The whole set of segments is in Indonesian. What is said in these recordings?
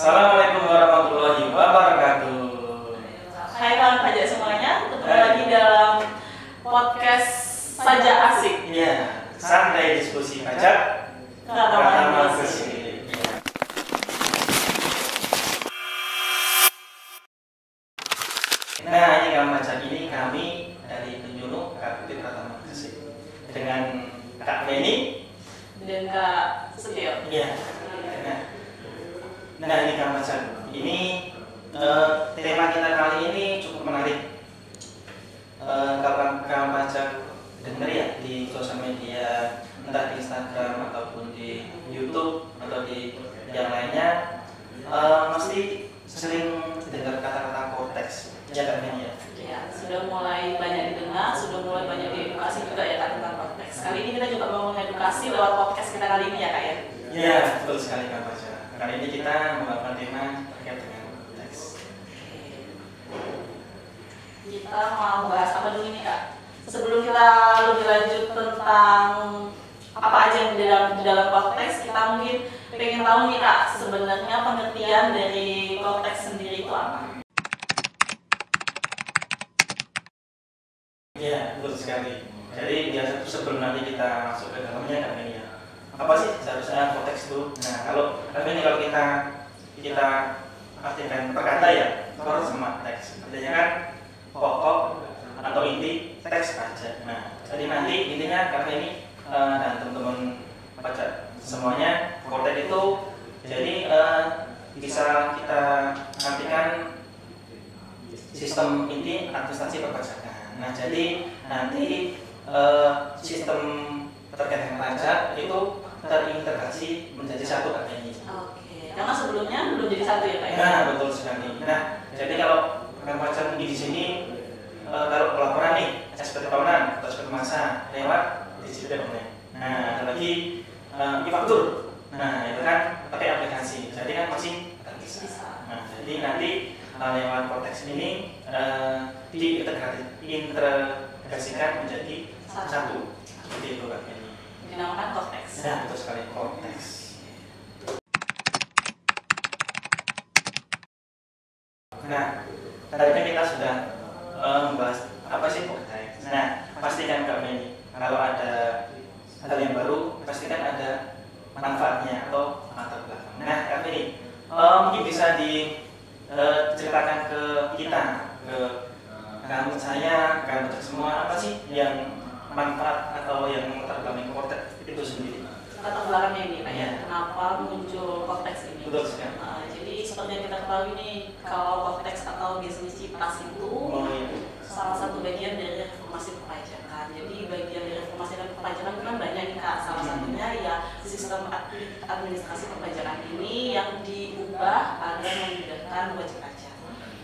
Assalamualaikum warahmatullahi wabarakatuh. Hai kawan pajak semuanya, ketemu lagi dalam podcast Pajak Asik. Iya, santai diskusi pajak. Pertama kesini. Nah, ini kawan pajak ini kami dari penyuluh KPP Pratama Gresik dengan Kak Feni dan Kak Setio. Iya. Nah, ini kawan pajak. Ini tema kita kali ini cukup menarik. Kawan pajak dengar ya di sosial media, entah di Instagram ataupun di YouTube atau di yang lainnya, mesti sering dengar kata-kata korteks. Ya kan ini ya? Ya, sudah mulai banyak didengar, sudah mulai banyak diedukasi juga ya Kak tentang konteks. Kali ini kita juga mau mengedukasi lewat podcast kita kali ini ya Kak ya? Iya, betul sekali Kak Baca. Kali ini kita mengangkat tema terkait dengan konteks. Kita mau bahas apa dulu nih Kak? Sebelum kita lebih lanjut tentang apa aja yang di dalam konteks, kita mungkin pengen tahu nih Kak, sebenarnya pengertian dari konteks sendiri itu apa? Iya, betul sekali. Jadi biasa sebelum nanti kita masuk ke dalamnya kan ini ya. Apa sih seharusnya konteks itu? Nah, kalau kita artikan perkata ya, core sama teks. Artinya kan pokok atau inti teks pajak. Nah, jadi nanti intinya karena ini dan teman-teman pajak semuanya konteks itu jadi bisa kita artikan sistem inti administrasi perpajakan. Nah, jadi nanti sistem terkait dengan pajak itu terintegrasi menjadi satu Kak ini. Oke, karena sebelumnya belum jadi satu ya Pak ya? Nah, betul sekali. Nah, jadi kalau rekan pajak di sini kalau laporan nih SPT tahunan atau SPT masa lewat digital online. Nah, ada lagi e-faktur. Nah, itu kan pakai aplikasi. Jadi kan masih terpisah. Nah, jadi nanti lewat konteks ini diintegrasikan menjadi satu. Seperti itu Kak ini. Dinamakan konteks. Nah, betul sekali konteks. Nah, tadi kan kita sudah membahas apa sih konteks. Nah, pastikan Kak ini kalau ada hal yang baru, pastikan ada manfaatnya atau latar belakang. Nah, Kak ini mungkin bisa diceritakan ke kita, ke kamu saya, kamu semua, apa sih yang manfaat atau yang latar belakang konteks itu sendiri? Latar belakangnya ini Pak ya, Iya. kenapa muncul konteks ini? Betul sekali. Jadi seperti yang kita ketahui nih, kalau konteks atau bisnis citas itu salah satu bagian dari reformasi perpajakan. Jadi bagian dari reformasi perpajakan itu kan banyak nih Kak. Salah satunya ya sistem administrasi perpajakan ini yang diubah agar memudahkan wajib pajak.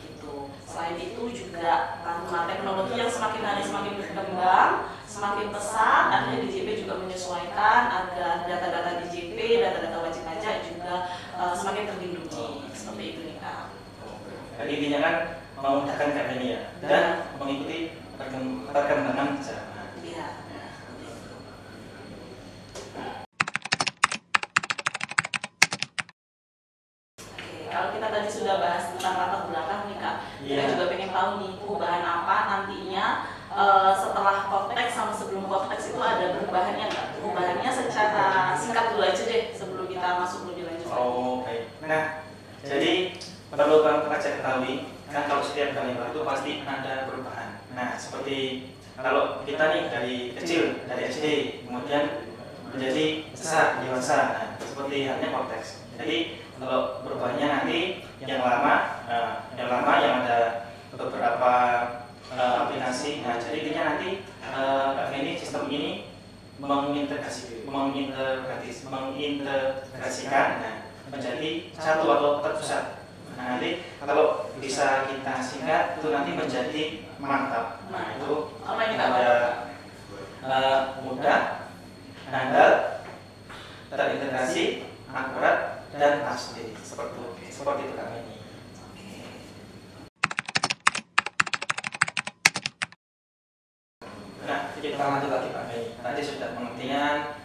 Gitu. Selain itu juga karena teknologi yang semakin hari semakin berkembang, semakin pesat, akhirnya DJP juga menyesuaikan agar data-data DJP, data-data wajib pajak juga semakin terlindungi. Seperti itu nih Kak. Jadi intinya kan memudahkan Kak ini ya, dan mengikuti perkembangan zaman. Iya. Kalau kita tadi sudah bahas tentang latar belakang nih Kak, kita juga pengen tahu nih perubahan apa nantinya setelah konteks sama sebelum konteks itu ada perubahannya nggak? Perubahannya secara singkat dulu aja deh sebelum kita masuk lebih lanjut. Oh, baik. Nah, jadi perlu pajak ketahui kan kalau setiap kali baru itu pasti ada perubahan. Nah, seperti kalau kita nih dari kecil, dari SD, kemudian menjadi besar, dewasa, nah, seperti halnya konteks. Jadi kalau perubahannya nanti yang lama yang ada beberapa aplikasi. Nah, jadi intinya nanti ini sistem ini mengintegrasikan menjadi satu atau terpusat. Nah, nanti kalau bisa kita singkat itu nanti menjadi mantap. Nah, itu ada mudah, handal, terintegrasi, akurat, dan pasti. Seperti itu kami ini. Nah, kita lanjut lagi Pak Mei. Tadi sudah pengertian,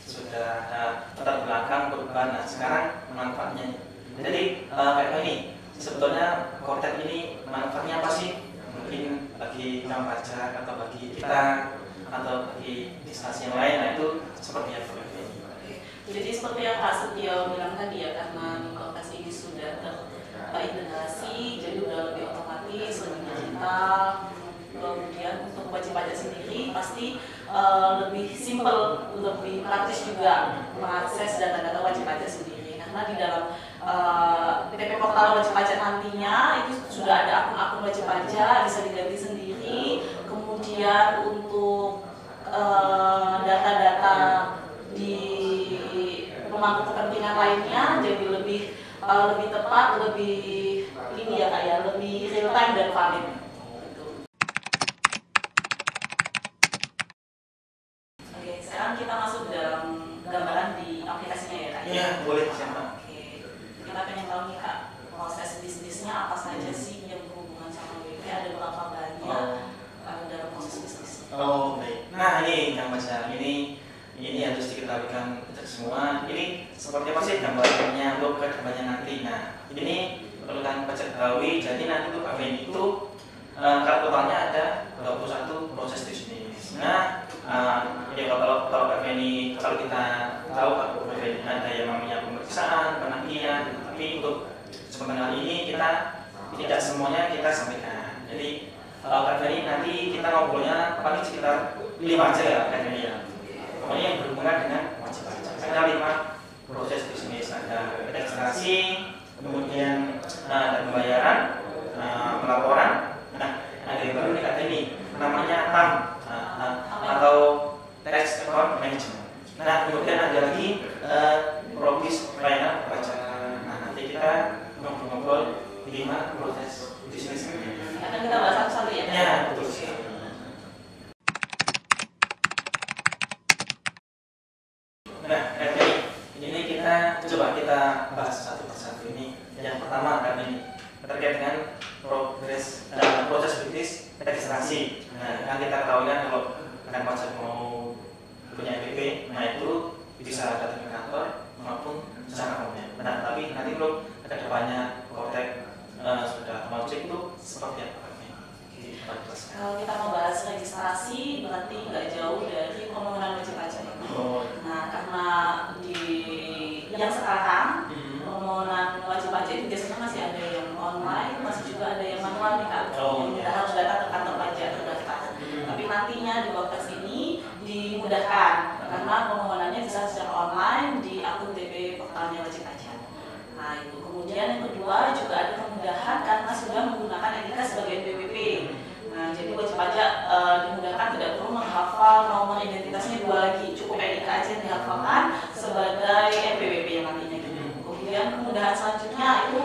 sudah ada latar belakang perubahan. Nah, sekarang manfaatnya. Jadi kayak ini sebetulnya konten ini manfaatnya apa sih? Mungkin bagi kaum pajak atau bagi kita atau bagi instansi yang lain, nah itu seperti apa? Jadi seperti yang Pak Setio bilang tadi ya, karena konteks ini sudah terintegrasi, jadi udah lebih otomatis, lebih digital. Kemudian untuk wajib pajak sendiri pasti lebih simpel, lebih praktis juga mengakses data-data wajib pajak sendiri. Karena di dalam PTP Portal Wajib Pajak nantinya itu sudah ada akun-akun wajib pajak, bisa diganti sendiri. Kemudian untuk data-data di pemangku kepentingan lainnya jadi lebih tepat, lebih ini ya Kak ya, lebih real time dan valid. Oke, sekarang kita masuk dalam gambaran di aplikasinya ya Kak. Iya, boleh siapa? Oke, kita pengen tahu nih Kak, proses bisnisnya apa saja sih yang berhubungan sama WP, ada berapa banyak dalam proses bisnis? Oh baik. Nah ini Kang Baca, ini harus diketahuikan kita semua. Ini seperti apa sih gambarannya untuk kedepannya nanti. Nah ini perlu Kang Baca ketahui. Jadi nanti untuk KPN itu totalnya ada 21 proses bisnis. Nah ini kalau KPN ini kalau kita tahu KPN ada yang namanya pemeriksaan, penagihan. Tapi untuk sebenarnya ini kita tidak semuanya kita sampaikan. Jadi KPN ini nanti kita ngobrolnya paling sekitar 5 aja ya KPN ya. Pokoknya yang berhubungan dengan wajib pajak. Ada 5 proses bisnis, ada registrasi, kemudian ada pembayaran, pelaporan. Nah, ada yang baru nih KPN ini namanya TAM atau Tax Account Management. Nah, kemudian ada lagi Profis Pelayanan Pajak. Nah, nanti kita ngobrol-ngobrol 5 proses bisnis ini. Karena kita bahas satu-satu ya? Ya, betul. Nah, ini kita coba bahas satu persatu ini. Yang pertama kan ini terkait dengan proses bisnis registrasi. Nah, kan kita tahu kan kalau kan pajak mau punya EPP, nah itu bisa datang ke kantor maupun secara online. Nah, tapi nanti belum ke depannya kontak sudah otomatis itu seperti apa? Kalau kita membahas registrasi berarti nggak jauh dari permohonan wajib pajak. Nah, karena di yang sekarang permohonan wajib pajak itu biasanya masih ada yang online, masih juga ada yang manual nih Kak. Kita harus datang ke kantor pajak terdaftar. Tapi nantinya di konteks ini dimudahkan karena permohonannya bisa secara online di akun TP portalnya wajib pajak. Nah itu. Kemudian yang kedua juga ada kemudahan karena sudah menggunakan NIK sebagai NPWP. Nah jadi wajib pajak dimudahkan tidak perlu menghafal nomor identitasnya 2 lagi, cukup NIK aja yang dihafalkan sebagai NPWP yang nantinya gitu. Kemudian kemudahan selanjutnya itu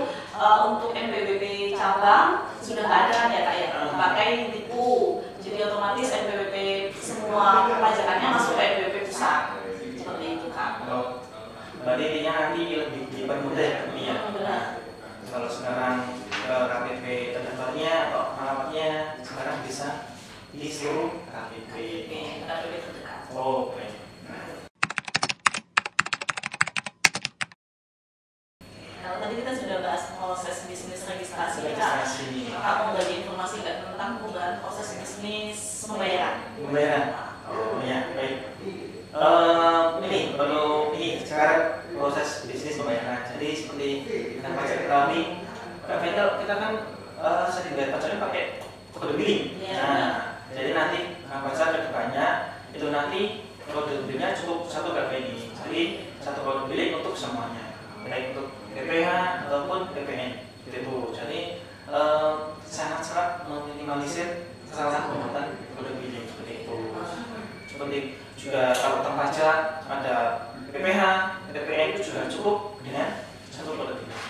untuk NPWP cabang sudah ada ya Kak ya, pakai Dipu. Jadi otomatis NPWP semua perpajakannya masuk ke NPWP pusat. Seperti itu Kak. Berarti intinya nanti lebih dipermudah ya. Benar. Kalau sekarang KPP terdaftarnya atau alamatnya sekarang bisa di seluruh KPP. KPP terdekat. Oh, oke. Kalau tadi kita sudah bahas proses bisnis registrasi, Kak mau bagi informasi nggak tentang perubahan proses bisnis pembayaran? Pembayaran. Oh ya, baik. Ini perlu ini sekarang proses bisnis pembayaran. Jadi seperti kita pajak ketahui, kita kan sering bayar pajaknya pakai kode billing. Nah, jadi nanti pajak kedepannya itu nanti kode billingnya cukup satu KPI. Jadi satu kode billing untuk semuanya, baik untuk PPH ataupun PPN. Gitu. Jadi sangat-sangat meminimalisir kesalahan pembuatan kode billing seperti itu. Seperti juga kalau tentang pajak ada PPH, PPN itu juga cukup dengan satu kode billing.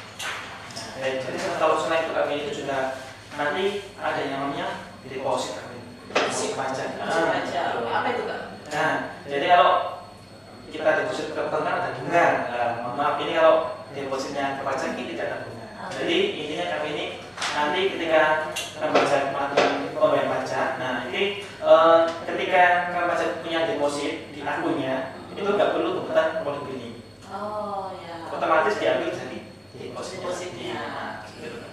Nah, jadi kalau selain itu kami itu juga nanti ada yang namanya deposit pajak. Apa itu Kak? Nah, jadi kalau kita deposit ke bank kan ada bunga. Maaf ini kalau depositnya ke pajak ini tidak ada bunga. Jadi intinya kami ini nanti ketika pajak melakukan pembayaran pajak, nah ini ketika pajak punya deposit di akunnya itu nggak perlu pembuatan kode billing. Oh ya. Otomatis diambil jadi deposit. depositnya. Nah, gitu.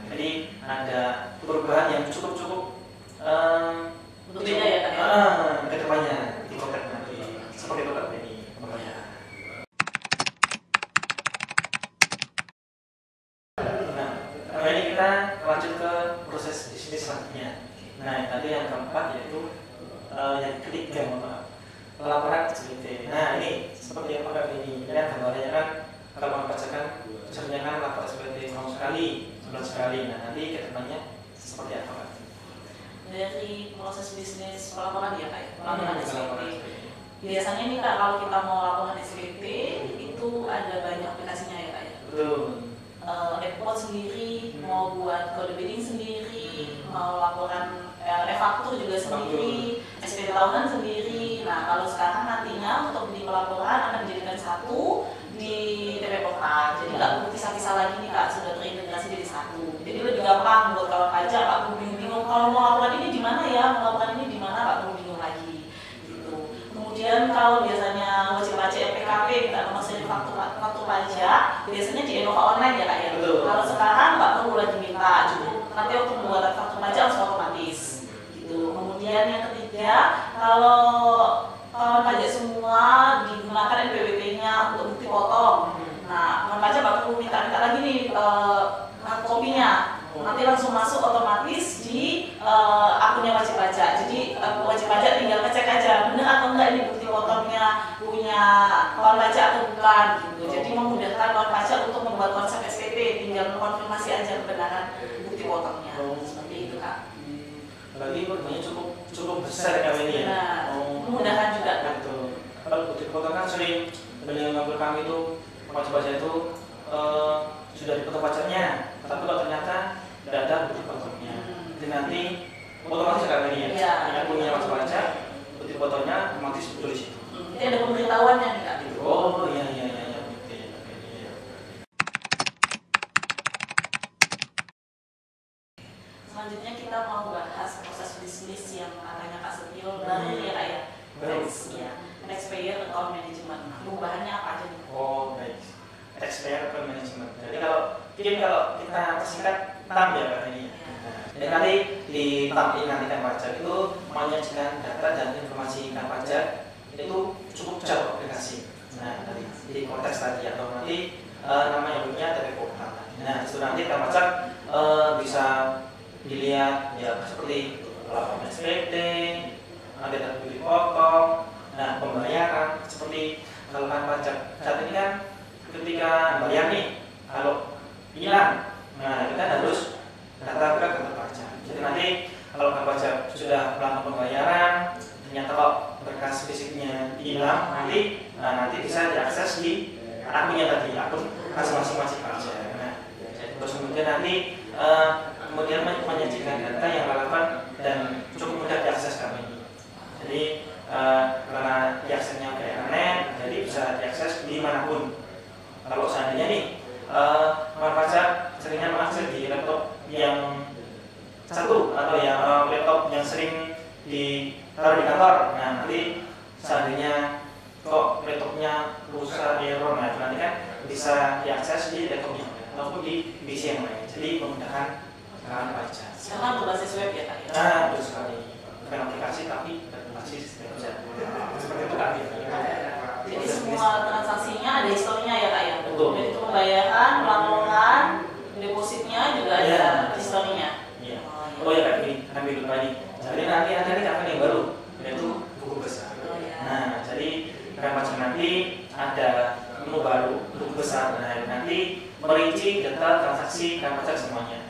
Jadi ada perubahan yang cukup berbeda ya Kak ya? Ke depannya di konten nanti seperti itu Kak ini pembayaran. Nah, ini kita lanjut ke proses bisnis selanjutnya. Nah, tadi yang keempat yaitu yang ketiga, pelaporan SPT. Nah, ini seperti apa Kak ini? Kan gambarnya kan kalau membacakan sebenarnya kan lapor SPT mau sekali, sebulan sekali. Nah, nanti ke depannya seperti apa Kak? Dari proses bisnis pelaporan ya Kak ya? Pelaporan SPT. Biasanya nih Kak, kalau kita mau laporan SPT itu ada banyak aplikasinya ya Kak ya? Betul. Report sendiri, mau buat kode billing sendiri, mau laporan e-faktur juga sendiri, SPT tahunan sendiri. Nah, kalau sekarang nantinya untuk di pelaporan akan dijadikan satu di TP Portal. Jadi nggak perlu pisah-pisah lagi nih Kak, sudah terintegrasi jadi satu. Jadi lebih gampang buat kawan pajak, nggak perlu bingung-bingung. Kalau mau laporan ini di mana ya, mau laporan ini di mana, nggak perlu bingung lagi. Gitu. Kemudian kalau biasanya wajib pajak PKP minta nomor seri faktur pajak, biasanya di Enova Online ya Kak ya. Betul. Kalau sekarang nggak perlu lagi minta, cukup nanti untuk pembuatan faktur pajak langsung otomatis. Gitu. Kemudian yang ketiga, kalau kawan pajak semua digunakan NPWP-nya untuk bukti potong. Nah, kawan pajak nggak perlu minta-minta lagi nih kopinya. Nanti langsung masuk otomatis di akunnya wajib pajak. Jadi wajib pajak tinggal ngecek aja benar atau enggak ini bukti potongnya punya kawan pajak atau bukan gitu. Jadi memudahkan kawan pajak untuk membuat konsep SPT, tinggal konfirmasi aja kebenaran bukti potongnya. Seperti itu Kak. Berarti perubahannya cukup besar ya ini ya. Nah, memudahkan juga Kak. Betul. Kalau bukti potong kan sering sebenarnya ngambil kami itu wajib pajak itu sudah dipotong pajaknya, tapi kalau ternyata tidak ada bukti potongnya, jadi nanti otomatis akan ini ya. Yang punya wajib pajak, bukti potongnya otomatis betul di situ. Jadi ada pemberitahuannya nih Kak. Oh iya. Selanjutnya kita mau bahas proses bisnis yang katanya Kak Setio baru ya Kak ya. Taxpayer account management. Perubahannya apa aja nih? Oh baik. Taxpayer account management. Jadi kalau kita persingkat TAM ya Kak ini. Jadi nanti di TAM ini nanti kan pajak itu menyajikan data dan informasi kan pajak itu cukup jauh aplikasi. Nah tadi di konteks tadi atau nanti nama yang punya TP Portal. Nah itu nanti kan pajak bisa dilihat ya seperti laporan SPT, ada data potong, nah pembayaran seperti kalau kan pajak saat ini kan ketika bayar nih kalau hilang, nah kita harus data ke kantor pajak. Jadi nanti kalau kantor pajak sudah melakukan pembayaran, ternyata kok berkas fisiknya hilang, nanti bisa diakses di akunnya tadi, akun masing-masing pajak. Nah, terus kemudian nanti kemudian menyajikan data yang relevan dan cukup mudah diakses kami. Jadi karena diaksesnya ke internet, jadi bisa diakses dimanapun. Kalau seandainya nih kawan pajak seringnya mengakses di laptop yang satu atau yang laptop yang sering ditaruh di kantor, nah nanti seandainya kok laptopnya rusak error, nah nanti kan bisa diakses di laptopnya ataupun di PC yang lain. Jadi memudahkan kawan pajak. Sekarang berbasis web ya Kak ya? Nah betul sekali. Bukan aplikasi tapi berbasis sistem pajak. Seperti itu Kak. Jadi semua transaksinya ada historinya ya Kak ya? Betul. Jadi itu pembayaran, pelaporan, depositnya juga ada historinya. Iya. Oh ya Kak, ini kami lupa nih. Jadi nanti ada nih Kak yang baru, yaitu buku besar. Nah jadi kawan pajak nanti ada menu baru buku besar. Nah nanti merinci data transaksi kawan pajak semuanya.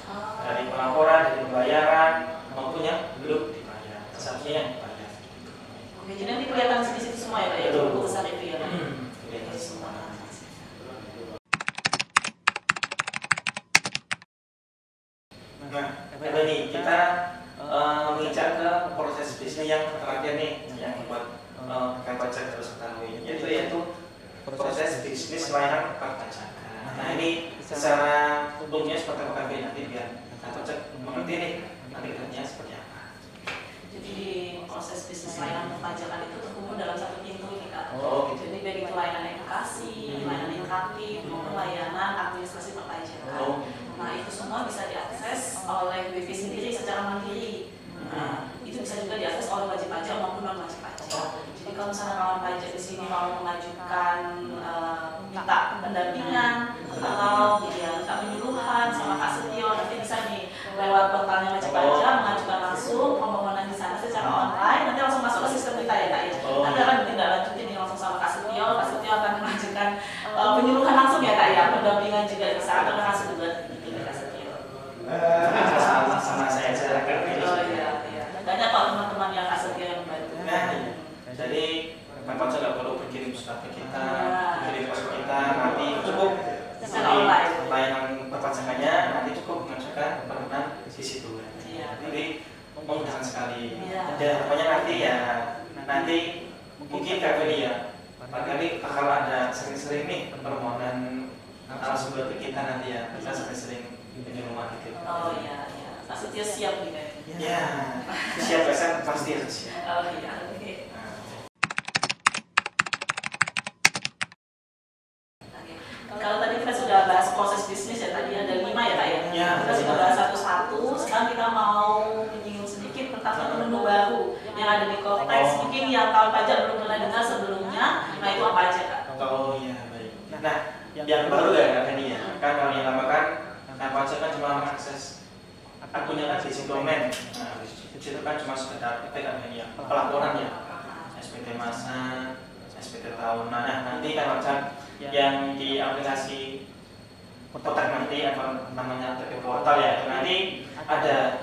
Dari pelaporan, dari pembayaran, maupun yang belum dibayar, transaksinya yang dibayar. Oke, jadi nanti kelihatan di situ semua ya Kak ya? Buku besar itu ya Kak? Kelihatan semua. Nah, ini kita menginjak ke proses bisnis yang terakhir nih, yang buat kawan pajak harus ketahui, yaitu proses bisnis layanan perpajakan. Nah ini secara umumnya seperti apa nanti biar pajak mengerti nih nanti kerjanya seperti apa. Jadi proses bisnis layanan perpajakan itu terkumpul dalam satu pintu ini Kak. Oh, gitu. Jadi baik itu layanan edukasi, layanan interaktif, maupun layanan administrasi perpajakan. Oh. Nah itu semua bisa diakses oleh BP sendiri secara mandiri. Nah, itu bisa juga diakses oleh wajib pajak maupun non wajib pajak. Jadi kalau misalnya kawan pajak di sini mau mengajukan minta pendampingan atau minta penyuluhan sama Kak Setio, nanti bisa nih lewat portalnya wajib pajak mengajukan langsung permohonan di sana secara online. Nanti langsung masuk ke sistem kita ya Kak ya. Nanti akan ditindaklanjuti nih langsung sama Kak Setio. Kak Setio akan mengajukan penyuluhan langsung ya Kak ya, pendampingan juga bisa. Terima kasih juga Kak Setio. Sama saya Kak. Oh iya. Banyak kok teman-teman yang Kak Setio yang membantu. Nah, jadi Pak Pajak nggak perlu berkirim surat ke kita, berkirim pos ke kita, nanti cukup layanan perpajakannya, nanti cukup mengajukan permohonan di situ. Jadi memudahkan sekali. Dan pokoknya nanti mungkin Kak Feli ya, barangkali bakal ada sering-sering nih permohonan narasumber ke kita nanti ya, kita sering-sering di rumah gitu. Oh iya. Kak Setio siap nih kayaknya. Ya, siap saya pasti harus siap. Oh iya, oke. Kalau tadi kita sudah bahas proses bisnis ya, tadi ada 5 ya Kak ya? Ya, kita sudah bahas satu-satu, sekarang kita mau menyinggung sedikit tentang menu baru yang ada di Cortex. Mungkin yang kawan pajak belum pernah dengar sebelumnya, nah itu apa aja Kak? Oh iya, baik. Nah, yang baru ya Kak Feni ya, kan kalau yang lama kan pajak kan cuma mengakses akunnya kan di Simplemen. Nah, di situ kan cuma sekedar ya, pelaporan ya, SPT masa, SPT tahunan. Nah, nanti kan pajak yang di aplikasi Kotak nanti apa namanya TP Portal ya, itu nanti ada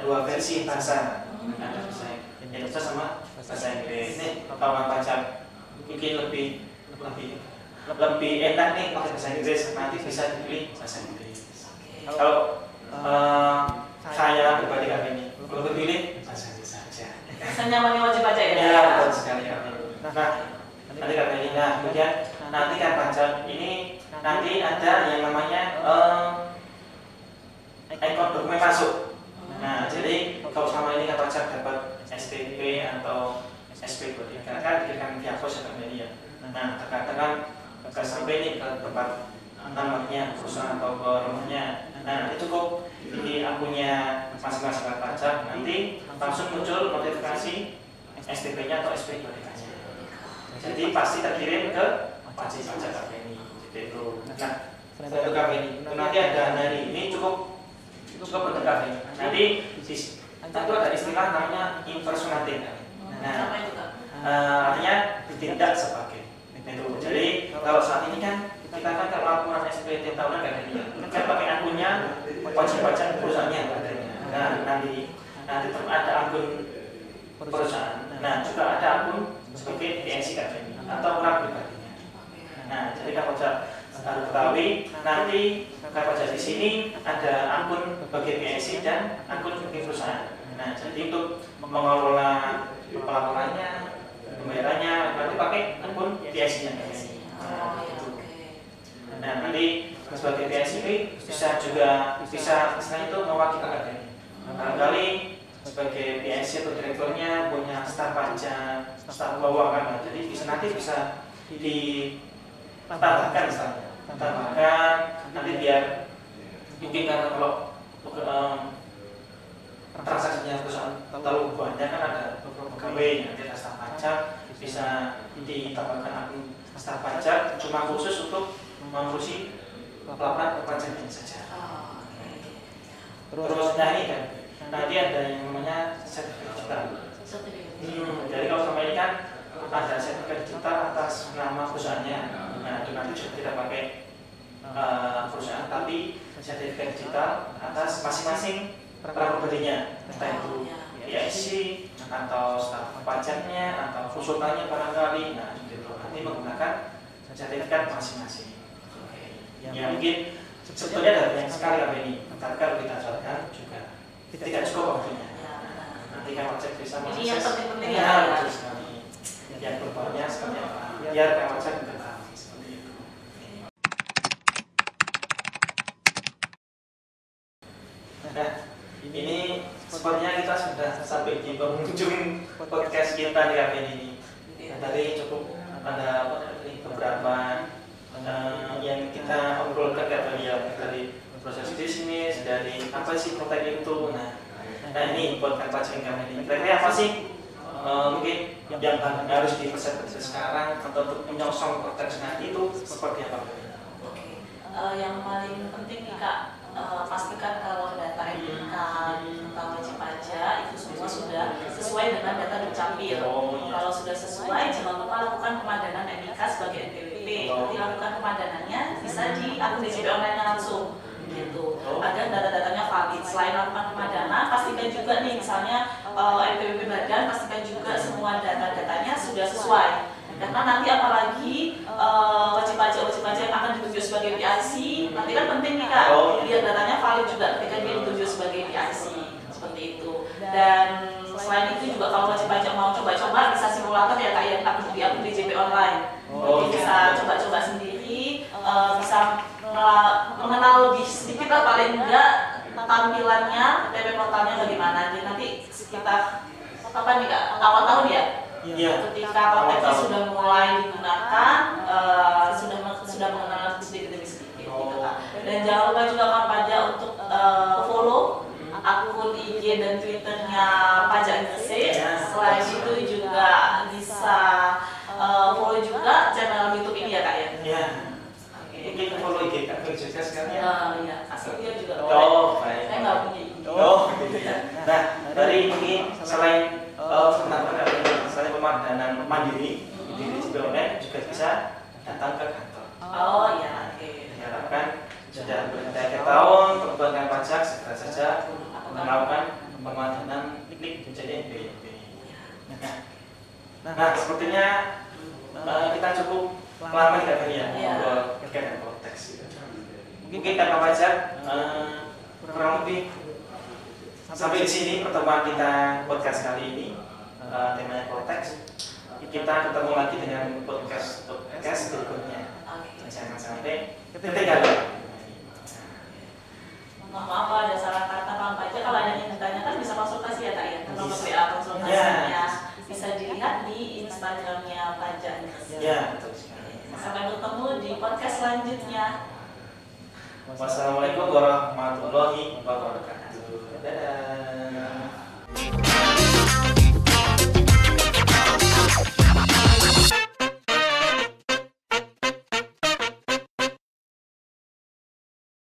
dua versi bahasa, ada bahasa Indonesia sama bahasa Inggris. Nih kawan pajak mungkin lebih enak nih pakai bahasa Inggris, nanti bisa dipilih bahasa Inggris. Kalau saya pribadi kali ini kalau kepilih bahasa Inggris saja. Senyamannya wajib pajak ya? Ya, betul sekali kali. Nah, nanti kali ini, kemudian nanti kan pajak ini nanti ada yang namanya ekor dokumen masuk. Nah, jadi kalau sama ini kan pajak dapat SPP atau SP23 kan diberikan via pos atau media. Nah, terkadang kan sampai ini ke tempat alamatnya perusahaan atau ke rumahnya. Nah, nanti cukup di akunnya masing-masing pajak, nanti langsung muncul notifikasi SPP-nya atau SP23-nya. Jadi pasti terkirim ke wajib pajak KPI ini. Itu. Nah, untuk KPI ini, nanti ada dari ini cukup untuk KPI. Nanti itu ada istilah namanya impersonating. Nah, artinya tidak sebagai itu. Jadi kalau saat ini kan kita kan kalau laporan SPT tahunan kayak gini, kan pakai akunnya wajib pajak perusahaannya adanya. Nah, nanti ada akun perusahaan. Nah, juga ada akun sebagai PNC KPI atau orang pribadinya. Nah, jadi Kak Pajak harus ketahui nanti Kak Pajak di sini ada akun sebagai PNC dan akun sebagai perusahaan. Nah, jadi untuk mengelola pelaporannya, pembayarannya nanti pakai akun PNC-nya. Nah, nanti sebagai PNC bisa selain itu mewakilkan KPI. Barangkali sebagai PNC atau direkturnya punya staf pajak, staf keuangan, jadi nanti bisa ditambahkan nanti biar mungkin karena kalau transaksinya perusahaan terlalu banyak kan ada beberapa pegawai, nanti ada staf pajak bisa ditambahkan akun staf pajak cuma khusus untuk mengurusi pelaporan perpajakan saja. Terus nah ini kan nanti ada yang namanya sertifikat digital. Jadi kalau sama ini kan ada sertifikat digital atas nama perusahaannya. Nah itu nanti juga tidak pakai perusahaan, tapi sertifikat digital atas masing-masing pribadinya, entah itu PIC atau staf pajaknya atau konsultannya barangkali. Nah itu nanti menggunakan sertifikat masing-masing. Ya mungkin sebetulnya ada banyak sekali ini, tapi kalau kita jalankan juga tidak cukup waktunya. Nanti Kak Pajak bisa mengakses. Ini yang penting-penting ya. Ya. Betul sekali. Yang berbahannya seperti apa? Biar Kak Pajak juga tahu seperti itu. Nah, ini sepertinya kita sudah sampai di penghujung podcast kita di kali ini. Tadi cukup ada beberapa yang kita obrolkan dari proses bisnis, dari apa sih protek itu. Nah ini buat pajak kami ini. Kira-kira apa sih mungkin yang harus dipersiapkan sekarang untuk menyongsong protek nanti itu seperti apa? Oke, yang paling penting nih Kak, pastikan kalau data NIK tentang wajib pajak itu semua sudah sesuai dengan data Dukcapil. Kalau sudah sesuai, jangan lupa lakukan pemadanan NIK sebagai NPWP. Nanti lakukan pemadanannya bisa di akun DJP online langsung, gitu. Agar data-datanya valid. Selain lakukan pemadanan, pastikan juga nih misalnya NPWP badan, pastikan juga semua data-datanya sudah sesuai. Karena nanti apalagi wajib pajak yang akan ditunjuk sebagai PIC, nanti kan penting nih Kak, lihat datanya valid juga ketika dia ditunjuk sebagai PIC, seperti itu. Dan selain itu juga kalau wajib pajak mau coba-coba bisa simulator ya Kak, yang di akun DJP online. Jadi bisa coba-coba sendiri, bisa mengenal lebih sedikit lah paling enggak tampilannya, TP portalnya bagaimana. Jadi nanti kita kapan nih Kak, awal tahun ya? Ketika konteksnya sudah mulai digunakan, sudah mengenal sedikit demi sedikit gitu Kak. Dan jangan lupa juga kawan pajak untuk follow akun IG dan Twitternya Pajak Gresik. Selain itu juga bisa follow juga channel YouTube ini ya Kak ya. Iya. Mungkin follow IG Kak juga sekarang ya. Iya, asli dia juga. Baik. Saya nggak punya IG. Gitu ya. Nah, dari ini selain misalnya pemadanan mandiri di online juga bisa datang ke kantor. Iya, oke. Diharapkan sudah berjalan tahun perbankan pajak segera saja melakukan pemadanan klik menjadi NPWP. Nah, sepertinya kita cukup lama tidak ya terkait dengan konteks. Mungkin karena pajak kurang lebih sampai di sini pertemuan kita podcast kali ini. Temanya konteks. Kita ketemu lagi dengan podcast berikutnya. Jangan sampai ketinggalan. Maaf ada salah kata Bang Pajak. Kalau ada yang ditanyakan bisa konsultasi ya Kak ya. Nomor WA konsultasinya bisa dilihat di Instagramnya Pajak. Ya, betul sekali. Sampai bertemu di podcast selanjutnya. Wassalamualaikum warahmatullahi wabarakatuh. Dadah.